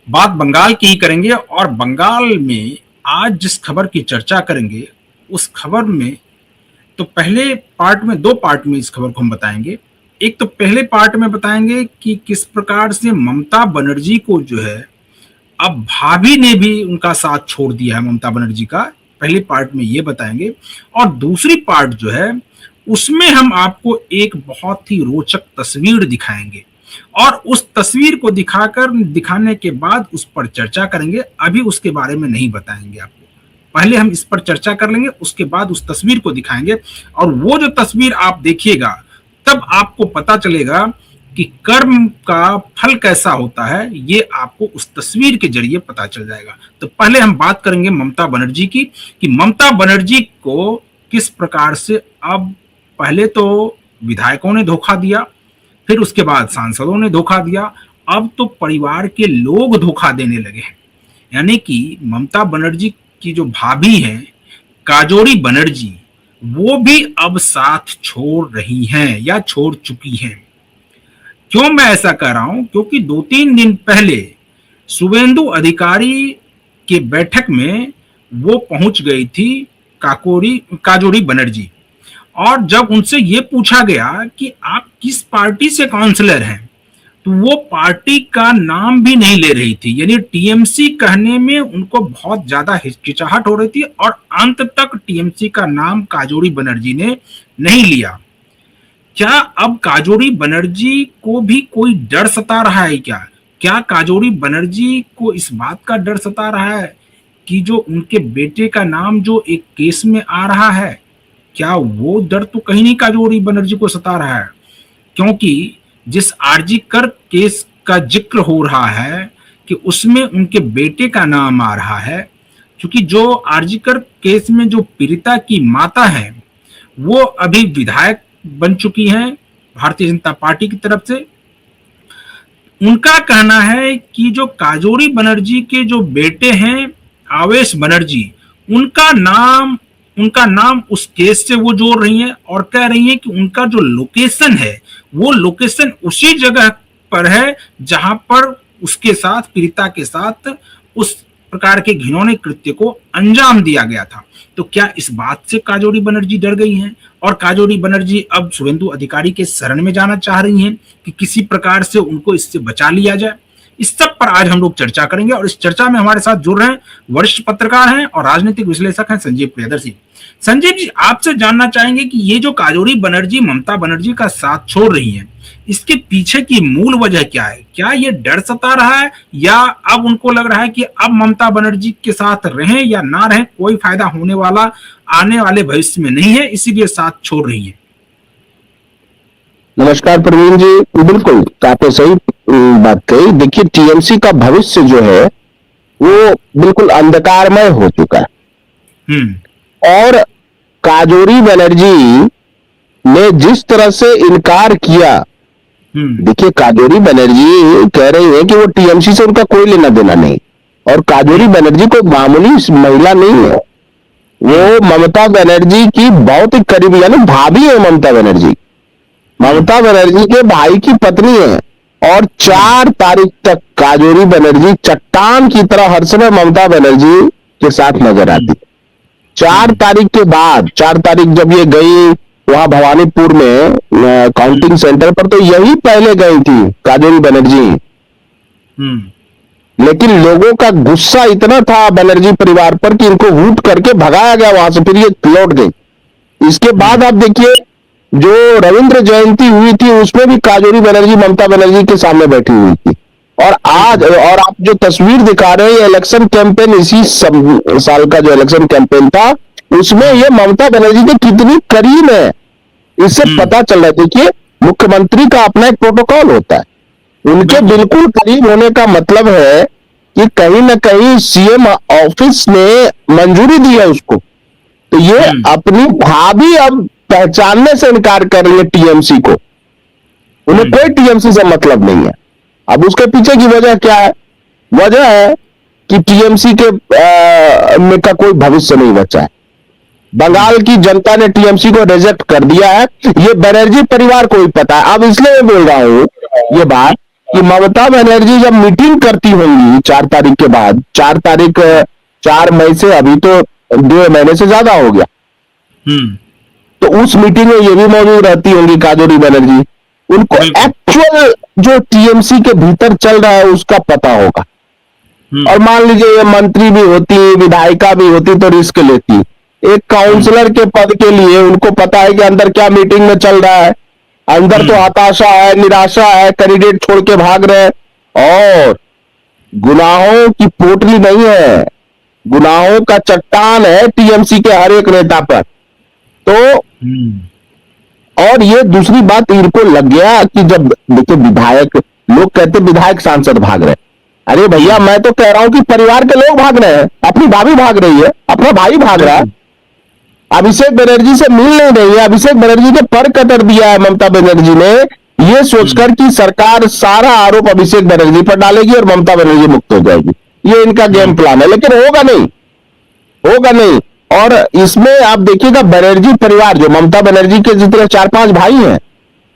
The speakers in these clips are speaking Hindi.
बात बंगाल की ही करेंगे और बंगाल में आज जिस खबर की चर्चा करेंगे उस खबर में तो पहले पार्ट में, 2 पार्ट में इस खबर को हम बताएंगे। एक तो पहले पार्ट में बताएंगे कि किस प्रकार से ममता बनर्जी को जो है अब भाभी ने भी उनका साथ छोड़ दिया है ममता बनर्जी का, पहले पार्ट में ये बताएंगे। और दूसरी पार्ट जो है उसमें हम आपको एक बहुत ही रोचक तस्वीर दिखाएंगे और उस तस्वीर को दिखाने के बाद उस पर चर्चा करेंगे। अभी उसके बारे में नहीं बताएंगे आपको, पहले हम इस पर चर्चा कर लेंगे, उसके बाद उस तस्वीर को दिखाएंगे। और वो जो तस्वीर आप देखिएगा तब आपको पता चलेगा कि कर्म का फल कैसा होता है, ये आपको उस तस्वीर के जरिए पता चल जाएगा। तो पहले हम बात करेंगे ममता बनर्जी की, कि ममता बनर्जी को किस प्रकार से अब पहले तो विधायकों ने धोखा दिया, फिर उसके बाद सांसदों ने धोखा दिया, अब तो परिवार के लोग धोखा देने लगे हैं। यानी कि ममता बनर्जी की जो भाभी हैं काजोरी बनर्जी, वो भी अब साथ छोड़ रही हैं या छोड़ चुकी हैं। क्यों मैं ऐसा कह रहा हूं? क्योंकि 2-3 दिन पहले शुभेंदु अधिकारी के बैठक में वो पहुंच गई थी काजोरी बनर्जी, और जब उनसे ये पूछा गया कि आप किस पार्टी से काउंसलर हैं, तो वो पार्टी का नाम भी नहीं ले रही थी। यानी टीएमसी कहने में उनको बहुत ज्यादा हिचकिचाहट हो रही थी और अंत तक टीएमसी का नाम काजोरी बनर्जी ने नहीं लिया। क्या अब काजोरी बनर्जी को भी कोई डर सता रहा है क्या? क्या काजोरी बनर्जी को इस बात का डर सता रहा है कि जो उनके बेटे का नाम जो एक केस में आ रहा है, क्या वो डर तो कहीं नहीं काजोरी बनर्जी को सता रहा है? क्योंकि जिस आरजी कर केस का जिक्र हो रहा है कि उसमें उनके बेटे का नाम आ रहा है, क्योंकि जो आरजी कर केस में जो पीड़िता की माता है वो अभी विधायक बन चुकी हैं भारतीय जनता पार्टी की तरफ से। उनका कहना है कि जो काजोरी बनर्जी के जो बेटे हैं आवेश बनर्जी, उनका नाम उस केस से वो जोड़ रही हैं और कह रही हैं कि उनका जो लोकेशन है वो लोकेशन उसी जगह पर है जहां पर उसके साथ, पीड़िता के साथ उस प्रकार के घिनौने कृत्य को अंजाम दिया गया था। तो क्या इस बात से काजोरी बनर्जी डर गई हैं और काजोरी बनर्जी अब शुभेंदु अधिकारी के शरण में जाना चाह रही हैं कि किसी प्रकार से उनको इससे बचा लिया जाए? इस सब पर आज हम लोग चर्चा करेंगे और इस चर्चा में हमारे साथ जुड़ रहे हैं वरिष्ठ पत्रकार हैं और राजनीतिक विश्लेषक हैं संजीव प्रियदर्शी। संजीव जी, आपसे जानना चाहेंगे कि ये जो काजोरी बनर्जी ममता बनर्जी का साथ छोड़ रही हैं, इसके पीछे की मूल वजह क्या है? क्या ये डर सता रहा है या अब उनको लग रहा है कि अब ममता बनर्जी के साथ रहें या ना रहें कोई फायदा होने वाला आने वाले भविष्य में नहीं है, इसीलिए साथ छोड़ रही है? नमस्कार प्रवीण जी, बिल्कुल आपने सही बात कही। देखिए, टीएमसी का भविष्य जो है वो बिल्कुल अंधकारमय हो चुका है और काजोरी बनर्जी ने जिस तरह से इनकार किया, देखिए काजोरी बनर्जी कह रही है कि वो टीएमसी से उनका कोई लेना देना नहीं, और काजोरी बनर्जी कोई मामूली महिला नहीं है, वो ममता बनर्जी की बहुत ही करीबी यानी भाभी है। ममता बनर्जी के भाई की पत्नी है और 4 तारीख तक काजोरी बनर्जी चट्टान की तरह हर समय ममता बनर्जी के साथ नजर आती। 4 तारीख के बाद, 4 तारीख जब ये गई वहां भवानीपुर में काउंटिंग सेंटर पर, तो यही पहले गई थी काजोरी बनर्जी। लेकिन लोगों का गुस्सा इतना था बनर्जी परिवार पर कि इनको हूट करके भगाया गया वहां से, फिर ये लौट गई। इसके बाद आप देखिए जो रविंद्र जयंती हुई थी उसमें भी काजोरी बनर्जी ममता बनर्जी के सामने बैठी हुई थी। और आज, और आप जो तस्वीर दिखा रहे हैं, इलेक्शन कैंपेन, इसी साल का जो इलेक्शन कैंपेन था उसमें ये ममता बनर्जी के कितनी करीब है इससे पता चल रहा है। देखिए, मुख्यमंत्री का अपना एक प्रोटोकॉल होता है, उनके बिल्कुल करीब होने का मतलब है कि कहीं ना कहीं सीएम ऑफिस ने मंजूरी दी है उसको। तो ये अपनी भाभी अब पहचानने से इनकार कर रही है टीएमसी को, उन्हें कोई टीएमसी से मतलब नहीं है। अब उसके पीछे की वजह क्या है? वजह है कि टीएमसी के में का कोई भविष्य नहीं बचा है। बंगाल की जनता ने टीएमसी को रिजेक्ट कर दिया है, ये बनर्जी परिवार को ही पता है। अब इसलिए मैं बोल रहा हूं ये बात कि ममता बनर्जी जब मीटिंग करती होंगी 4 तारीख के बाद, 4 तारीख 4 मई से अभी तो 2 महीने से ज्यादा हो गया, हम्म। तो उस मीटिंग में ये भी मौजूद रहती होंगी काजोरी बनर्जी, उनको बिल्कुल। एक्चुअल जो टीएमसी के भीतर चल रहा है उसका पता होगा। और मान लीजिए ये मंत्री भी होती, विधायिका भी होती तो रिस्क लेती। एक काउंसलर के पद के लिए उनको पता है कि अंदर क्या मीटिंग में चल रहा है, अंदर तो हताशा है, निराशा है, कैंडिडेट छोड़ के भाग रहे हैं, और गुनाहों की पोटली नहीं है, गुनाहों का चट्टान है टीएमसी के हर एक नेता पर। तो और ये दूसरी बात इनको लग गया कि जब देखिए विधायक, लोग कहते विधायक सांसद भाग रहे हैं, अरे भैया मैं तो कह रहा हूं कि परिवार के लोग भाग रहे हैं, अपनी भाभी भाग रही है, अपना भाई भाग रहा है, अभिषेक बनर्जी से मिल नहीं रही है, अभिषेक बनर्जी के पर कतर दिया है ममता बनर्जी ने, ये सोचकर कि सरकार सारा आरोप अभिषेक बनर्जी पर डालेगी और ममता बनर्जी मुक्त हो जाएगी। ये इनका गेम प्लान है, लेकिन होगा नहीं, होगा नहीं। और इसमें आप देखिएगा बनर्जी परिवार, जो ममता बनर्जी के जितने 4-5 भाई हैं,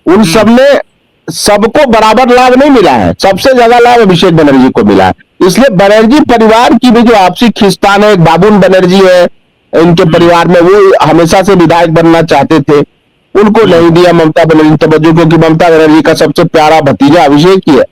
उन सब में सबको बराबर लाभ नहीं मिला है, सबसे ज्यादा लाभ अभिषेक बनर्जी को मिला है। इसलिए बनर्जी परिवार की भी जो आपसी खिंचतान है, बाबुल बनर्जी है इनके परिवार में, वो हमेशा से विधायक बनना चाहते थे, उनको नहीं दिया ममता बनर्जी तवज्जो, क्योंकि ममता बनर्जी का सबसे प्यारा भतीजा अभिषेक ही है।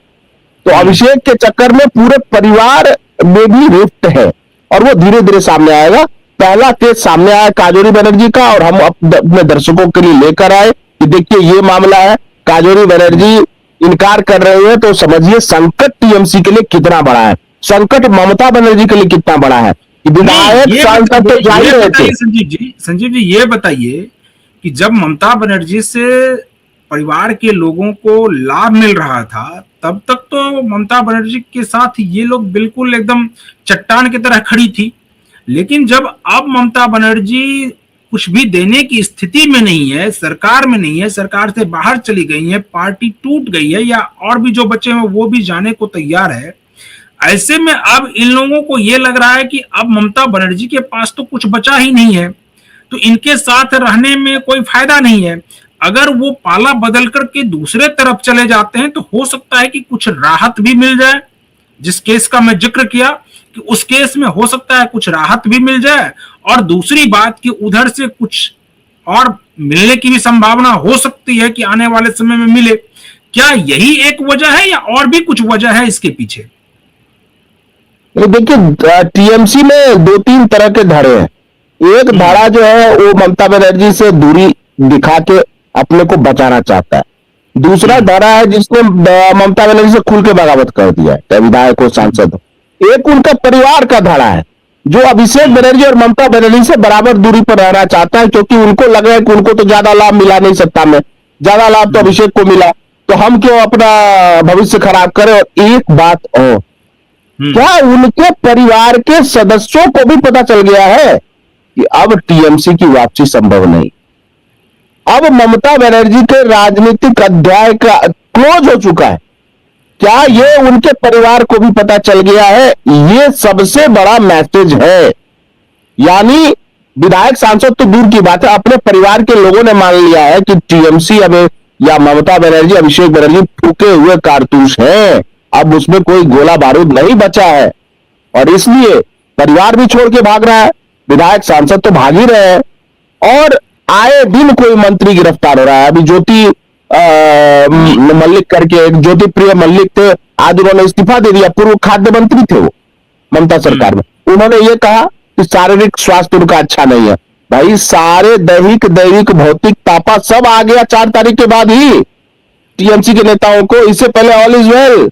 तो अभिषेक के चक्कर में पूरे परिवार में भी रिफ्ट है, और वो धीरे धीरे सामने आएगा। पहला केस सामने आया काजोरी बनर्जी का, और हम अपने दर्शकों के लिए लेकर आए कि देखिए ये मामला है, काजोरी बनर्जी इनकार कर रहे हैं, तो समझिए संकट टीएमसी के लिए कितना बड़ा है, संकट ममता बनर्जी के लिए कितना बड़ा है। विधायक सांसद तो जा ही रहे थे। संजीव जी ये बताइए कि जब ममता बनर्जी से परिवार के लोगों को लाभ मिल रहा था, तब तक तो ममता बनर्जी के साथ ये लोग बिल्कुल एकदम चट्टान की तरह खड़ी थी, लेकिन जब अब ममता बनर्जी कुछ भी देने की स्थिति में नहीं है, सरकार में नहीं है, सरकार से बाहर चली गई है, पार्टी टूट गई है, या और भी जो बच्चे हैं वो भी जाने को तैयार है, ऐसे में अब इन लोगों को ये लग रहा है कि अब ममता बनर्जी के पास तो कुछ बचा ही नहीं है, तो इनके साथ रहने में कोई फायदा नहीं है। अगर वो पाला बदल करके दूसरे तरफ चले जाते हैं तो हो सकता है कि कुछ राहत भी मिल जाए, जिस केस का मैं जिक्र किया कि उस केस में हो सकता है कुछ राहत भी मिल जाए, और दूसरी बात कि उधर से कुछ और मिलने की भी संभावना हो सकती है कि आने वाले समय में मिले। क्या यही एक वजह है या और भी कुछ वजह है इसके पीछे? देखिए टीएमसी में 2-3 तरह के धड़े हैं। एक धड़ा जो है वो ममता बनर्जी से दूरी दिखा के अपने को बचाना चाहता है, दूसरा धड़ा है जिसने ममता बनर्जी से खुल के बगावत कर दिया है, चाहे विधायक हो सांसद हो। एक उनका परिवार का धड़ा है जो अभिषेक बनर्जी और ममता बनर्जी से बराबर दूरी पर रहना चाहता है, क्योंकि उनको लग रहा है कि उनको तो ज्यादा लाभ मिला नहीं सत्ता में, ज्यादा लाभ तो अभिषेक को मिला, तो हम क्यों अपना भविष्य खराब करें। और एक बात और, क्या उनके परिवार के सदस्यों को भी पता चल गया है कि अब टीएमसी की वापसी संभव नहीं, अब ममता बनर्जी के राजनीतिक अध्याय का क्लोज हो चुका है। क्या ये उनके परिवार को भी पता चल गया है? ये सबसे बड़ा मैसेज है। यानी विधायक सांसद तो दूर की बात है, अपने परिवार के लोगों ने मान लिया है कि टीएमसी अब या ममता बनर्जी, अभिषेक बनर्जी फूके हुए कारतूस हैं, अब उसमें कोई गोला बारूद नहीं बचा है, और इसलिए परिवार भी छोड़ के भाग रहा है, विधायक सांसद तो भाग ही रहे हैं, और आए दिन कोई मंत्री गिरफ्तार हो रहा है। अभी ज्योति मल्लिक करके, एक ज्योति प्रिय मल्लिक थे, आज उन्होंने इस्तीफा दे दिया, पूर्व खाद्य मंत्री थे वो ममता सरकार में, उन्होंने ये कहा कि शारीरिक स्वास्थ्य उनका अच्छा नहीं है। भाई सारे दैहिक भौतिक तापा सब आ गया 4 तारीख के बाद ही टीएमसी के नेताओं को, इससे पहले ऑल इज वेल।